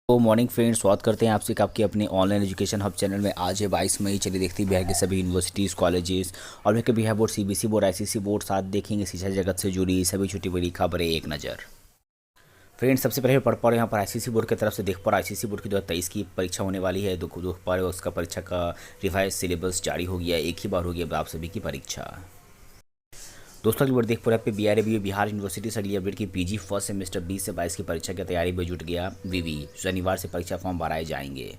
तो morning friends, स्वागत करते हैं आपसे आपके अपने ऑनलाइन एजुकेशन हब चैनल में। आज है 22 मई। चलिए देखते हैं बिहार के सभी यूनिवर्सिटीज़, कॉलेजेस और बिहार के Bihar board, CBSE board, ICSE board, साथ देखेंगे शिक्षा जगत से जुड़ी सभी छोटी बड़ी खबरें एक नज़र। फ्रेंड्स, सबसे पहले पढ़ पा रहे यहाँ पर आईसीएसई बोर्ड की तरफ से देख पा रहे आईसीएसई बोर्ड की 2023 की परीक्षा होने वाली है। देख पा रहे उसका परीक्षा का रिवाइज सिलेबस जारी हो गया, एक ही बार हो गया आप सभी की परीक्षा। दोस्तों अगली बार देख पा रहे हैं बीआरबी बिहार यूनिवर्सिटी से अगली अपडेट की पीजी फर्स्ट सेमेस्टर 20 से 22 की परीक्षा की तैयारी में जुट गया वीवी। शनिवार से परीक्षा फॉर्म भराए जाएंगे।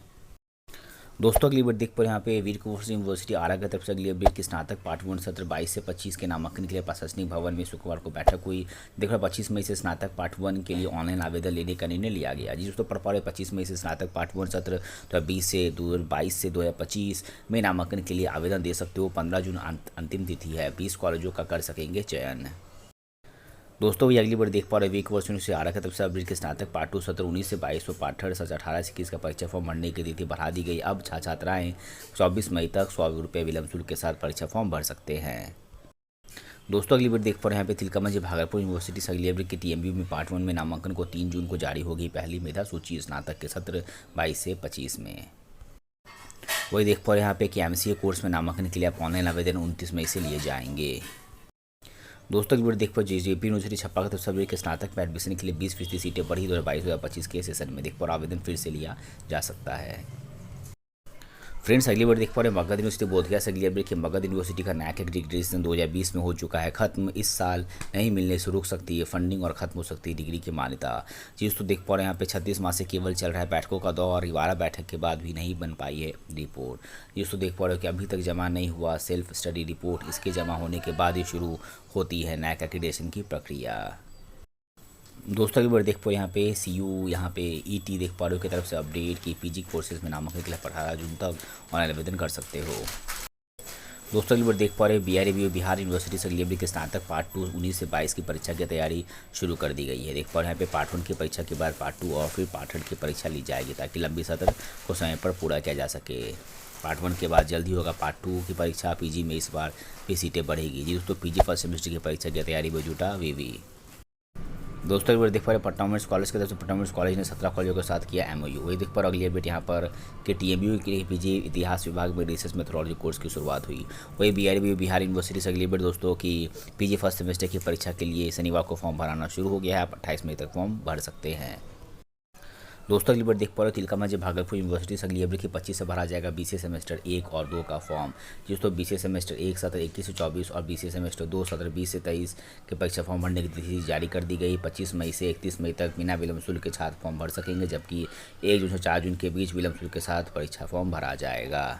दोस्तों अगली बार देख पा रहे हैं यहाँ पे वीर कुंवर यूनिवर्सिटी आरा की तरफ से अगली अपडेट की स्नातक पार्ट 1 सत्र 22 से 25 के नामांकन के लिए प्रशासनिक भवन में शुक्रवार को बैठक हुई। देख रहे 25 मई से स्नातक पार्ट 1 के लिए ऑनलाइन आवेदन लेने का निर्णय लिया गया। जी दोस्तों पढ़ पा रहे 25 मई से स्नातक पार्ट 1 सत्र 2020 से 2022 से 2025 में नामांकन के लिए आवेदन दे सकते हो। 15 जून अंतिम तिथि है। 20 कॉलेजों का कर सकेंगे चयन। दोस्तों ये अगली बार देख पा रहे वीक वर्ष से आरा की तरफ से अपडेट के स्नातक पार्ट 2 सत्र 19 से 22 व पार्ट 3 सत्र 18 से 21 का परीक्षा फॉर्म भरने की तिथि बढ़ा दी गई। अब छात्राएं 24 मई तक 100 रुपये विलम्ब शुल्क के साथ परीक्षा फॉर्म भर सकते हैं। दोस्तों अगली बार देख पा रहे हैं यहाँ पे तिलका मंझी भागलपुर यूनिवर्सिटी से अगली अपडेट की टीएमबी में पार्ट 1 में नामांकन को 3 जून को जारी होगी पहली मेधा सूची स्नातक के सत्र 22 से 25 में। वही देख पा रहे हैं यहाँ पे कि एमसीए कोर्स में नामांकन के लिए आप ऑनलाइन आवेदन 29 मई से लिए जाएंगे। दोस्तों की वीडियो देख पर जेजेपी यूनिवर्सिटी छप्पा का सभी के स्नातक में एडमिशन के लिए 20% सीटें बढ़ी 2022-2025 के सेशन में। देख पर आवेदन फिर से लिया जा सकता है। फ्रेंड्स अगली बार देख पा रहे हैं मगध यूनिवर्सिटी बोधगया से अगली अपडेट कि मगध यूनिवर्सिटी का नैक एग्रीग्रेशन 2020 में हो चुका है खत्म। इस साल नहीं मिलने से रुक सकती है फंडिंग और खत्म हो सकती है डिग्री की मान्यता। चीज़ तो देख पा रहे हैं यहाँ पे 36 माह से केवल चल रहा है बैठकों का दौर। 12 बैठक के बाद भी नहीं बन पाई है रिपोर्ट। चीज़ तो देख पा रहे हो कि अभी तक जमा नहीं हुआ सेल्फ स्टडी रिपोर्ट। इसके जमा होने के बाद ही शुरू होती है नैक एक्रीडेशन की प्रक्रिया। दोस्तों की बार देख पा यहाँ पे सीयू यहाँ पे ईटी देख पा रहे हो की तरफ से अपडेट की पीजी कोर्सेज में नामांकन के लिए 18 जून तक ऑनलाइन आवेदन कर सकते हो। दोस्तों की बार देख पा रहे बीआरबी बिहार यूनिवर्सिटी से अगली के स्नातक पार्ट 2 19 से 22 की परीक्षा की तैयारी शुरू कर दी गई है। देख पा रहे हैं यहाँ पे पार्ट 1 की परीक्षा के बाद पार्ट 2 और फिर पार्ट 3 की परीक्षा ली जाएगी ताकि लंबी सत्र को समय पर पूरा किया जा सके। पार्ट 1 के बाद जल्दी होगा पार्ट 2 की परीक्षा। पीजी में इस बार भी सीटें बढ़ेगी। जी दोस्तों पीजी फर्स्ट सेमेस्टर की परीक्षा की तैयारी में जुटा वीवी। दोस्तों एक बार देख पा रहे पटना वुमेंस कॉलेज की तरफ से पटना वुमेंस कॉलेज ने 17 कॉलेजों के साथ किया एमओयू। वही देख पा रहे अगली अपडेट यहाँ पर कि टीएमयू के पीजी इतिहास विभाग में रिसर्च मेथोडोलॉजी कोर्स की शुरुआत हुई। वही बीआरबी बिहार यूनिवर्सिटी से अगली अपडेट दोस्तों की पीजी फर्स्ट सेमेस्टर की परीक्षा के लिए शनिवार को फॉर्म भराना शुरू हो गया है। आप 28 मई तक फॉर्म भर सकते हैं। दोस्तों अगली बार देख पा रहे हो तिलका मंझी भागलपुर यूनिवर्सिटी से अगली अपडेट की 25 से भरा जाएगा बीसीए सेमेस्टर 1 और 2 का फॉर्म। दोस्तों बीसीए सेमेस्टर 1 सत्र 21 से 24 और बीसीए सेमेस्टर 2 सत्र 20 से 23 के परीक्षा फॉर्म भरने की तिथि जारी कर दी गई। 25 मई से 31 मई तक बिना विलम्ब शुल्क के छात्र फॉर्म भर सकेंगे, जबकि 1 जून से 4 जून के बीच विलम्ब शुल्क के साथ परीक्षा फॉर्म भरा जाएगा।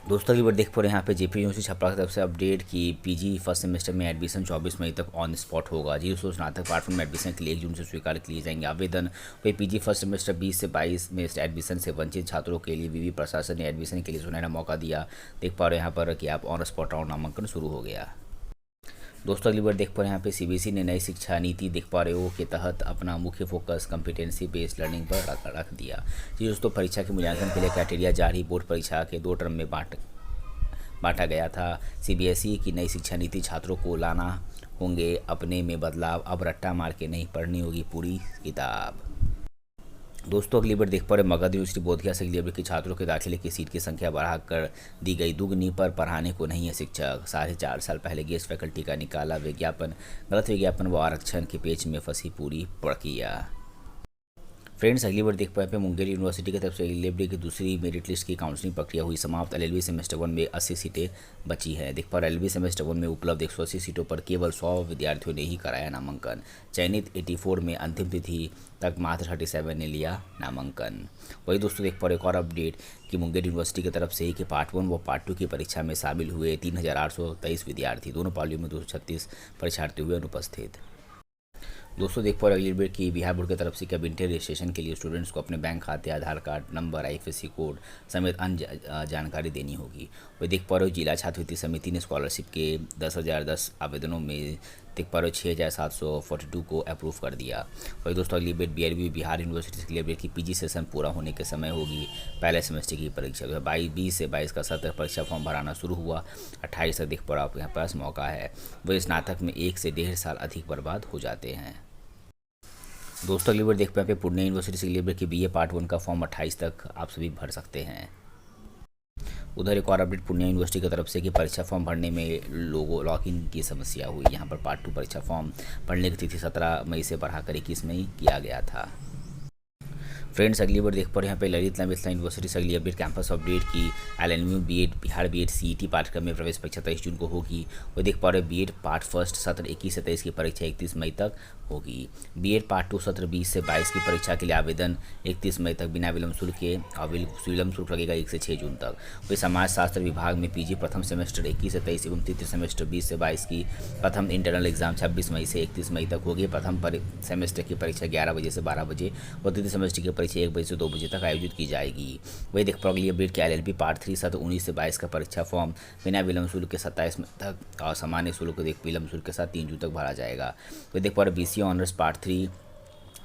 दोस्तों की बार देख पा रहे हैं यहाँ पे जेपी यूनिवर्सिटी छपरा की तरफ से अपडेट की पीजी फर्स्ट सेमेस्टर में एडमिशन 24 मई तक ऑन स्पॉट होगा। जी दोस्तों स्नातक पार्ट 1 में एडमिशन के लिए 1 जून से स्वीकार किए जाएंगे आवेदन। वही पीजी फर्स्ट सेमेस्टर 20 से 22 में एडमिशन से वंचित छात्रों के लिए विवि प्रशासन ने एडमिशन के लिए सुनहरा मौका दिया। देख पा रहे हैं यहाँ पर कि आप ऑन स्पॉट राउंड नामांकन शुरू हो गया। दोस्तों अगली बार देख पा रहे हैं यहाँ पे सीबीएसई ने नई शिक्षा नीति देख पा रहे हो के तहत अपना मुख्य फोकस कॉम्पिटेंसी बेस्ड लर्निंग पर रख दिया। जी दोस्तों परीक्षा के मूल्यांकन के लिए क्राइटेरिया जारी। बोर्ड परीक्षा के 2 टर्म में बांटा गया था। सीबीएसई की नई शिक्षा नीति छात्रों को लाना होंगे अपने में बदलाव। अब रट्टा मार के नहीं पढ़नी होगी पूरी किताब। दोस्तों अगली बार देख पा रहे मगध यूनिवर्सिटी बोधगया से अगली बार की छात्रों के दाखिले की सीट की संख्या बढ़ा कर दी गई दुगनी पर पढ़ाने को नहीं है शिक्षक। 4.5 साल पहले गेस्ट फैकल्टी का निकाला विज्ञापन। गलत विज्ञापन व आरक्षण के पेच में फंसी पूरी प्रक्रिया। फ्रेंड्स अगली बार देख पाए पे मुंगेर यूनिवर्सिटी की तरफ से एलएलबी की दूसरी मेरिट लिस्ट की काउंसलिंग प्रक्रिया हुई समाप्त। एलएलबी सेमेस्टर 1 में 80 सीटें बची हैं। देख पा रहे एलएलबी सेमेस्टर 1 में उपलब्ध 180 सीटों पर केवल 100 विद्यार्थियों ने ही कराया नामांकन। चयनित 84 में अंतिम तिथि तक मात्र 37 ने लिया नामांकन। वही दोस्तों देख पा रहे एक और अपडेट कि मुंगेर यूनिवर्सिटी की तरफ से ही कि पार्ट 1 व पार्ट 2 की परीक्षा में शामिल हुए 3823 विद्यार्थी। दोनों पालियों में 236 परीक्षार्थी हुए अनुपस्थित। दोस्तों देख पा रहे अगली अपडेट की बिहार बोर्ड की तरफ से कैब इंटर रजिस्ट्रेशन के लिए स्टूडेंट्स को अपने बैंक खाते, आधार कार्ड नंबर, आईएफएससी कोड समेत अन्य जानकारी देनी होगी। वही देख पा रहे हो जिला छात्रवृत्ति समिति ने स्कॉलरशिप के 10,010 आवेदनों में देख पा रहे हो 6,742 को अप्रूव कर दिया। वही दोस्तों अगली अपडेट बीआरबी बिहार यूनिवर्सिटी से अपडेट की पीजी सेशन पूरा होने के समय होगी पहले सेमेस्टर की परीक्षा। 20 से 22 का सत्र परीक्षा फॉर्म भराना शुरू हुआ। 28 तक देख पा रहे हो आपके यहाँ पास मौका है। वही स्नातक में 1 से 1.5 साल अधिक बर्बाद हो जाते हैं। दोस्तों अगली बार देख पाए पूर्णिया यूनिवर्सिटी से अगली बार की BA पार्ट 1 का फॉर्म 28 तक आप सभी भर सकते हैं। उधर एक और अपडेट पूर्णिया यूनिवर्सिटी की तरफ से कि परीक्षा फॉर्म भरने में लोगों लॉगिन की समस्या हुई। यहाँ पर पार्ट 2 परीक्षा फॉर्म भरने की तिथि 17 मई से बढ़ाकर 21 मई किया गया था। फ्रेंड्स अगली बार देख पा रहे हैं यहाँ पे ललित नाथ यूनिवर्सिटी से अगली अपडेट कैंपस अपडेट की LNU BEd Bihar BEd CET पाठ्यक्रम में प्रवेश परीक्षा 23 जून को होगी। वो देख पा रहे हैं BEd पार्ट फर्स्ट सत्र 21 से 23 की परीक्षा 31 मई तक होगी। BEd पार्ट 2 सत्र 20 से 22 की परीक्षा के लिए आवेदन 31 मई तक बिना विलम्ब शुल्क के और विलम्ब शुल्क लगेगा 1 से 6 जून तक। वही समाजशास्त्र विभाग में PG प्रथम सेमेस्टर 21 से 23 एवं तृतीय सेमेस्टर 20 से 22 की प्रथम इंटरनल एग्जाम 26 मई से 31 मई तक होगी। प्रथम सेमेस्टर की परीक्षा 11 बजे से 12 बजे और तृतीय सेमेस्टर की परीक्षा 1 बजे से 2 बजे तक आयोजित की जाएगी। वही देख पाओगे अपडेट के LLB पार्ट 3 सत्र 19 से 22 का परीक्षा फॉर्म बिना विलम्ब शुल्क के 27 मई तक और सामान्य शुल्क विलम्ब शुल्क के साथ 3 जून तक भरा जाएगा। वही देख पा रहे BCA ऑनर्स पार्ट 3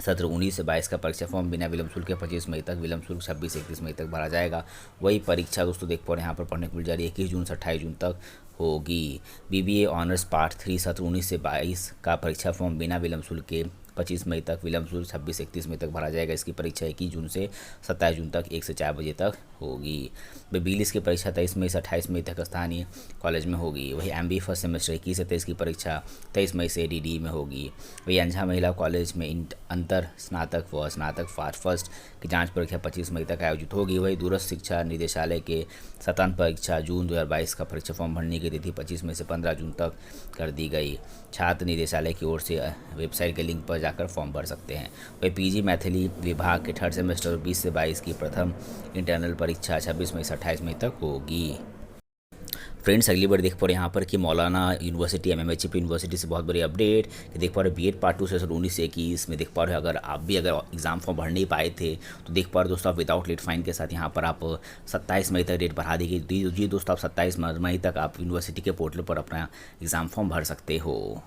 सत्र 19 से 22 का परीक्षा फॉर्म बिना विलम्ब शुल्क के 25 मई तक, विलम्ब शुल्क 26 से 31 मई तक भरा जाएगा। वही परीक्षा दोस्तों देख पा रहे हैं यहाँ पर पढ़ने को मिल जा रही है 21 जून से 28 जून तक होगी। BBA ऑनर्स पार्ट 3 सत्र 19 से 22 का परीक्षा फॉर्म बिना विलम्ब शुल्क के 25 मई तक, विलम्ब शुल्क 26 से 31 मई तक भरा जाएगा। इसकी परीक्षा 21 जून से 27 जून तक 1 से 4 बजे तक होगी। BBLIS की परीक्षा 23 मई से 28 मई तक स्थानीय कॉलेज में होगी। वही MBA फर्स्ट सेमेस्टर 21 से 23 की परीक्षा 23 मई से DDE में होगी। वही अंझा महिला कॉलेज में अंतर स्नातक व स्नातक पार्ट फर्स्ट की जांच परीक्षा 25 मई तक आयोजित होगी। वही दूरस्थ शिक्षा निदेशालय के स्वतंत्र परीक्षा जून 2022 का परीक्षा फॉर्म भरने की तिथि 25 मई से 15 जून तक कर दी गई। छात्र निदेशालय की ओर से वेबसाइट के लिंक पर जाकर फॉर्म भर सकते हैं। वही PG मैथिली विभाग के थर्ड सेमेस्टर 20 से 22 की प्रथम इंटरनल परीक्षा 26 मई से 28 मई तक होगी। फ्रेंड्स अगली बार देख पा रहे हैं यहाँ पर कि मौलाना यूनिवर्सिटी MMHP यूनिवर्सिटी से बहुत बड़ी अपडेट कि देख पा रहे BEd पार्ट 2 सेशन 19 से 21 में देख पा रहे हैं अगर आप भी एग्जाम फॉर्म भर नहीं पाए थे तो देख पा रहे दोस्तों आप विदाउट लेट फाइन के साथ यहाँ पर आप 27 मई तक डेट बढ़ा दी गई। जी दोस्तों आप 27 मई तक आप यूनिवर्सिटी के पोर्टल पर अपना एग्जाम फॉर्म भर सकते हो।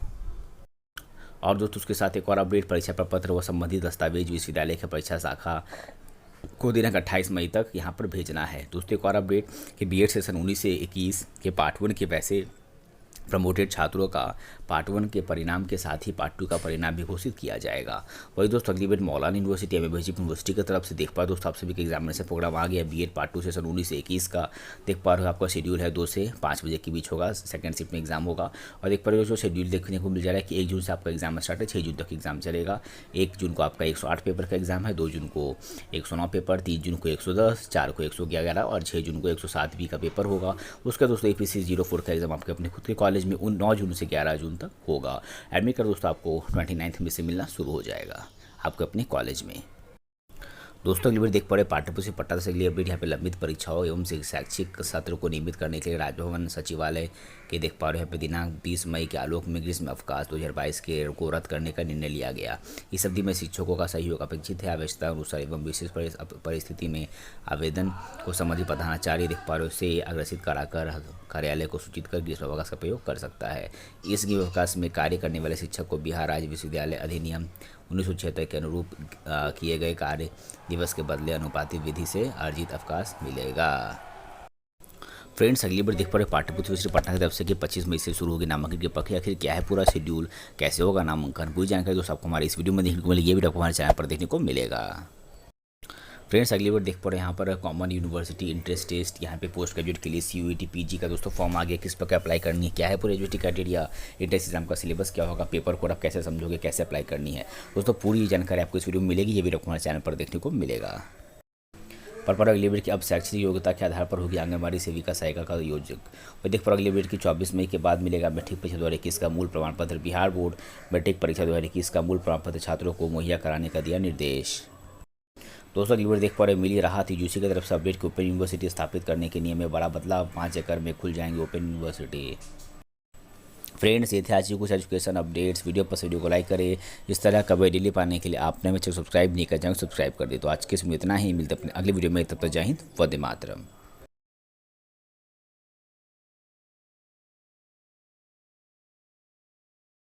और दोस्तों उसके साथ एक और अपडेट परीक्षा प्रपत्र व संबंधित दस्तावेज विश्वविद्यालय के परीक्षा शाखा को दिनांक 28 मई तक यहाँ पर भेजना है। दोस्तों एक और अपडेट कि BEd सेशन 19 से 21 के पार्ट 1 के वैसे प्रमोटेड छात्रों का पार्ट 1 के परिणाम के साथ ही पार्ट 2 का परिणाम भी घोषित किया जाएगा। वही दोस्तों अगली बार मौलाना यूनिवर्सिटी MMHP यूनिवर्सिटी की तरफ से देख पा दोस्तों आप सभी के एग्जामिनेशन प्रोग्राम आ गया। BEd पार्ट 2 सेशन 19 से 21 का देख पा रहे हो आपका शेड्यूल है 2 से 5 बजे के बीच होगा, सेकंड शिफ्ट में एग्जाम होगा। और देख पा रहे हो जो शेड्यूल देखने को मिल जा रहा है कि 1 जून से आपका एग्जाम स्टार्ट है, 6 जून तक एग्जाम चलेगा। 1 जून को आपका 108 पेपर का एग्जाम है, 2 जून को 109 पेपर, 3 जून को 110, 4 को 111 और 6 जून को 107 का पेपर होगा। उसका दोस्तों APC 04 का एग्जाम आपके अपने खुद के कॉलेज में 9 जून से 11 जून तक होगा। एडमिट कर दोस्तों आपको 29 मई से मिलना शुरू हो जाएगा आपके अपने कॉलेज में। दोस्तों अगली बार देख पा रहे पाठ्यपुस्तक पट्टा से अगली अपडेट यहाँ पे लंबित परीक्षाओं एवं शैक्षिक सत्र को नियमित करने के लिए राजभवन सचिवालय के देख पा रहे हैं पे दिनांक 20 मई के आलोक में ग्रीष्म अवकाश 2022 के को रद्द करने का निर्णय लिया गया। इस अवधि में शिक्षकों का सहयोग अपेक्षित है। आवश्यकता अनुसार एवं विशेष परिस्थिति में आवेदन को संबंधित प्रधानाचार्य देख पा रहे से अग्रसित कराकर कार्यालय को सूचित कर ग्रीष्म अवकाश का प्रयोग कर सकता है। इस ग्रीष्म अवकाश में कार्य करने वाले शिक्षक को बिहार राज्य विश्वविद्यालय अधिनियम 1976 के अनुरूप किए गए कार्य दिवस के बदले अनुपातिक विधि से अर्जित अवकाश मिलेगा। फ्रेंड्स अगली बार देख पा रहे पाठ्यपुस्तक विषय पटना की तरफ से कि 25 मई से शुरू होगी नामांकन की प्रक्रिया। आखिर क्या है पूरा शेड्यूल, कैसे होगा नामांकन, पूरी जानकारी दोस्तों आपको हमारे इस वीडियो में देखने को मिलेगी। ये वीडियो आपको हमारे चैनल पर देखने को मिलेगा। फ्रेंड्स अगली बार देख पा रहे हैं यहाँ पर कॉमन यूनिवर्सिटी इंट्रेंस टेस्ट यहाँ पे पोस्ट ग्रेजुएट के लिए CUET PG का दोस्तों फॉर्म आ गया। किस पर अप्लाई करनी है, क्या है पूरे एलिजिबिलिटी क्राइटेरिया, इंट्रेंस एग्जाम का सिलेबस क्या होगा, पेपर कोड आप कैसे समझोगे, कैसे अप्लाई करनी है दोस्तों पूरी जानकारी आपको इस वीडियो में मिलेगी। ये वीडियो हमारे चैनल पर देखने को मिलेगा। पर अगली बार की अब शैक्षिक योग्यता के आधार पर होगी आंगनबाड़ी सेविका सहायिका का योजक। और देख पर अगली बार की 24 मई के बाद मिलेगा मैट्रिक परीक्षा 2021 का मूल प्रमाण पत्र। बिहार बोर्ड मैट्रिक परीक्षा 2021 का मूल प्रमाण पत्र छात्रों को मुहैया कराने का दिया निर्देश। दोस्तों अगली बार देख पा रहे मिली राहत UGC की तरफ से अपडेट के ओपन यूनिवर्सिटी स्थापित करने के नियम में बड़ा बदलाव, 5 एकड़ में खुल जाएंगे ओपन यूनिवर्सिटी। फ्रेंड्स ये थे आज की कुछ एजुकेशन अपडेट्स। वीडियो पर वीडियो को लाइक करें। इस तरह का वीडियो डेली पाने के लिए आपने मुझे सब्सक्राइब नहीं कर जाएंगे, सब्सक्राइब कर दे। तो आज के इसमें इतना ही, मिलते अपने अगले वीडियो में। तब तक जय हिंद, वंदे मातरम।